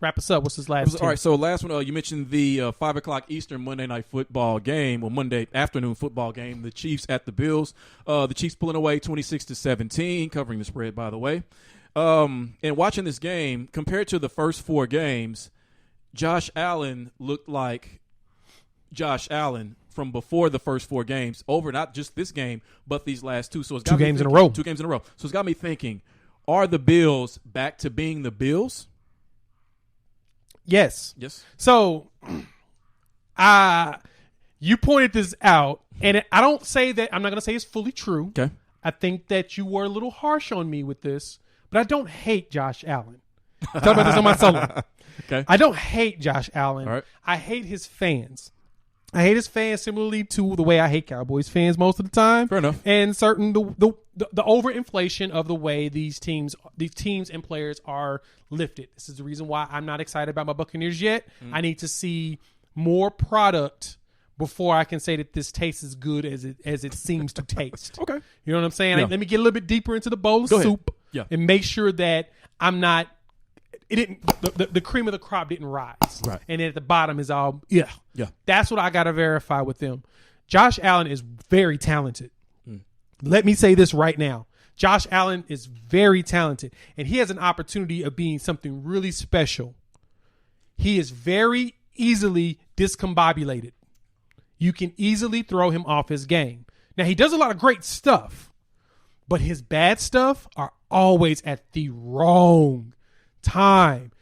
wrap us up. What's his last? All right, so last one, you mentioned the 5:00 Eastern Monday night football game, or Monday afternoon football game. The Chiefs at the Bills. The Chiefs pulling away 26-17, covering the spread, by the way. And watching this game, compared to the first 4 games, Josh Allen looked like Josh Allen from before the first 4 games, over not just this game, but these last 2. So it's got 2 games in a row. 2 games in a row. So it's got me thinking, are the Bills back to being the Bills? Yes. So, you pointed this out, and I don't say that. I'm not going to say it's fully true. Okay. I think that you were a little harsh on me with this, but I don't hate Josh Allen. I talked about this on my solo. Okay. I don't hate Josh Allen. All right. I hate his fans. I hate his fans similarly to the way I hate Cowboys fans most of the time. Fair enough. And the overinflation of the way these teams and players are lifted. This is the reason why I'm not excited about my Buccaneers yet. I need to see more product before I can say that this tastes as good as it seems to taste. Okay. You know what I'm saying? Yeah. Let me get a little bit deeper into the bowl of Go ahead. soup and make sure that I'm not – the cream of the crop didn't rise. Right. And at the bottom is all – yeah. That's what I got to verify with them. Josh Allen is very talented. Let me say this right now. Josh Allen is very talented, and he has an opportunity of being something really special. He is very easily discombobulated. You can easily throw him off his game. Now, he does a lot of great stuff, but his bad stuff are always at the wrong time.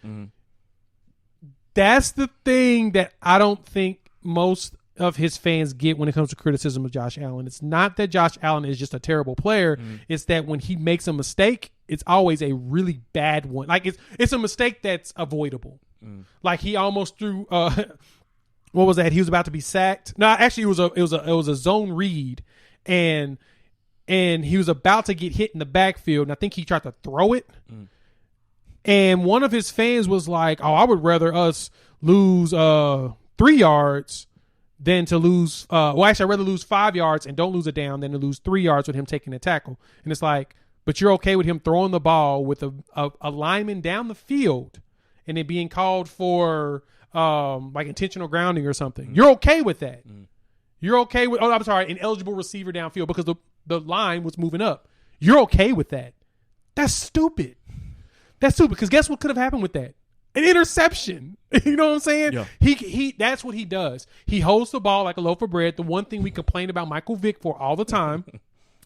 That's the thing that I don't think most of his fans get when it comes to criticism of Josh Allen. It's not that Josh Allen is just a terrible player. It's that when he makes a mistake, it's always a really bad one. Like it's a mistake that's avoidable. Like he almost threw what was that? He was about to be sacked. No, actually it was a zone read, and he was about to get hit in the backfield, and I think he tried to throw it. And one of his fans was like, "Oh, I would rather us lose 3 yards than to lose I'd rather lose 5 yards and don't lose a down than to lose 3 yards with him taking a tackle." And it's like, but you're okay with him throwing the ball with a lineman down the field and it being called for like intentional grounding or something. You're okay with that. You're okay with an eligible receiver downfield because the line was moving up. You're okay with that. That's stupid. Because guess what could have happened with that? An interception. You know what I'm saying? Yeah. He that's what he does. He holds the ball like a loaf of bread. The one thing we complain about Michael Vick for all the time.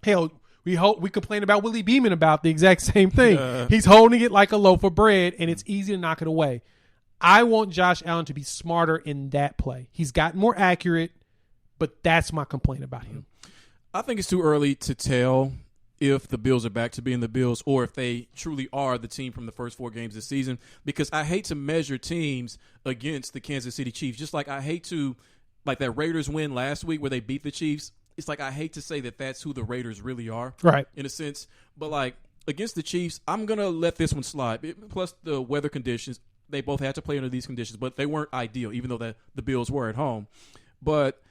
Hell, we complain about Willie Beeman about the exact same thing. He's holding it like a loaf of bread, and it's easy to knock it away. I want Josh Allen to be smarter in that play. He's gotten more accurate, but that's my complaint about him. I think it's too early to tell if the Bills are back to being the Bills or if they truly are the team from the first 4 games this season, because I hate to measure teams against the Kansas City Chiefs, just like I hate to, like that Raiders win last week where they beat the Chiefs. It's like I hate to say that that's who the Raiders really are, right? In a sense. But like against the Chiefs, I'm going to let this one slide. Plus the weather conditions, they both had to play under these conditions, but they weren't ideal, even though the Bills were at home. But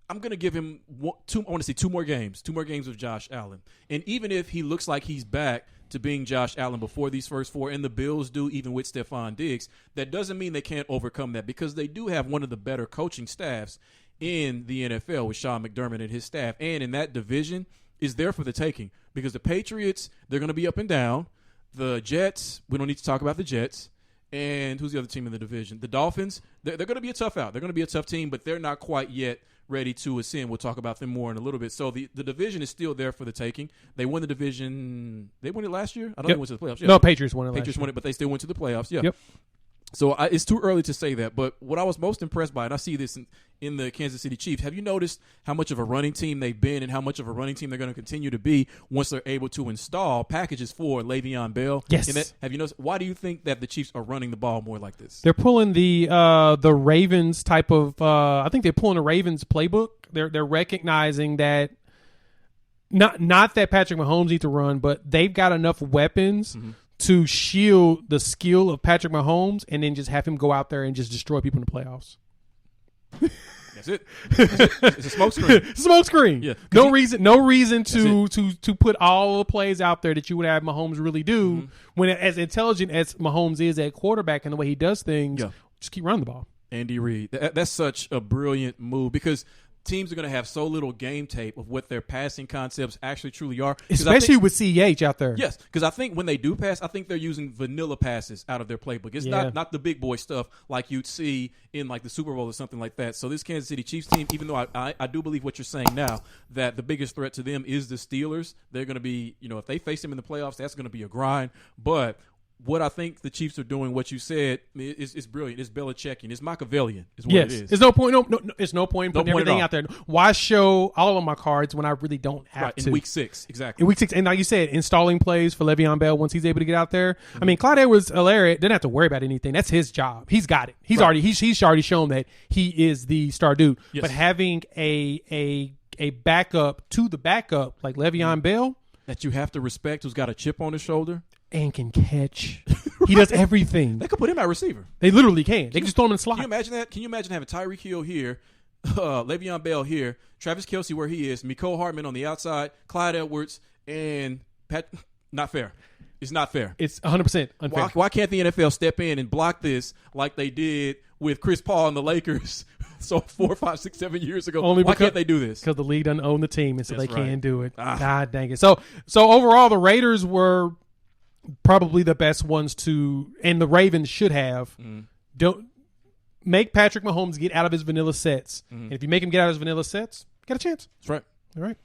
I'm going to give him I want to see 2 more games of Josh Allen. And even if he looks like he's back to being Josh Allen before these first 4, and the Bills do, even with Stephon Diggs, that doesn't mean they can't overcome that, because they do have one of the better coaching staffs in the NFL with Sean McDermott and his staff. And in that division is there for the taking, because the Patriots, they're going to be up and down. The Jets, we don't need to talk about the Jets. And who's the other team in the division? The Dolphins, they're going to be a tough out. They're going to be a tough team, but they're not quite yet ready to ascend. We'll talk about them more in a little bit. So the division is still there for the taking. They won the division. They won it last year? I don't think they went to the playoffs. Yeah. No, Patriots won it last year. Patriots won it, but they still went to the playoffs. Yeah. Yep. So it's too early to say that. But what I was most impressed by, and I see this in the Kansas City Chiefs, have you noticed how much of a running team they've been and how much of a running team they're going to continue to be once they're able to install packages for Le'Veon Bell? Yes. And have you noticed, why do you think that the Chiefs are running the ball more like this? They're pulling the Ravens type of I think they're pulling the Ravens playbook. They're recognizing that not that Patrick Mahomes needs to run, but they've got enough weapons to shield the skill of Patrick Mahomes and then just have him go out there and just destroy people in the playoffs. That's it. It's a smoke screen. Smoke screen. Yeah. No reason to put all the plays out there that you would have Mahomes really do when, as intelligent as Mahomes is at quarterback and the way he does things, just keep running the ball. Andy Reid. That's such a brilliant move because teams are going to have so little game tape of what their passing concepts actually truly are. Especially with CEH out there. Yes, because I think when they do pass, I think they're using vanilla passes out of their playbook. It's not the big boy stuff like you'd see in like the Super Bowl or something like that. So this Kansas City Chiefs team, even though I do believe what you're saying now, that the biggest threat to them is the Steelers. They're going to be, if they face them in the playoffs, that's going to be a grind. But what I think the Chiefs are doing, what you said, is brilliant. It's Belichickian. It's Machiavellian. Is what it is. There's no point. It's no point in putting everything out there. Why show all of my cards when I really don't have to? In week 6, exactly. In week 6, and like you said, installing plays for Le'Veon Bell once he's able to get out there. I mean, Clyde Edwards-Helaire didn't have to worry about anything. That's his job. He's got it. He's already shown that he is the star dude. Yes. But having a backup to the backup like Le'Veon Bell that you have to respect, who's got a chip on his shoulder. And can catch. He does everything. They could put him at receiver. They literally can. They can just throw him in the slot. Can you imagine that? Can you imagine having Tyreek Hill here, Le'Veon Bell here, Travis Kelce where he is, Mecole Hardman on the outside, Clyde Edwards, and Pat? Not fair. It's not fair. It's 100% unfair. Why can't the NFL step in and block this like they did with Chris Paul and the Lakers so 4, 5, 6, 7 years ago? Why can't they do this? Because the league doesn't own the team, and so That's they right. can't do it. God dang it. So overall, the Raiders were probably the best ones to, and the Ravens should have. Don't make Patrick Mahomes get out of his vanilla sets. And if you make him get out of his vanilla sets, got a chance. That's right. All right.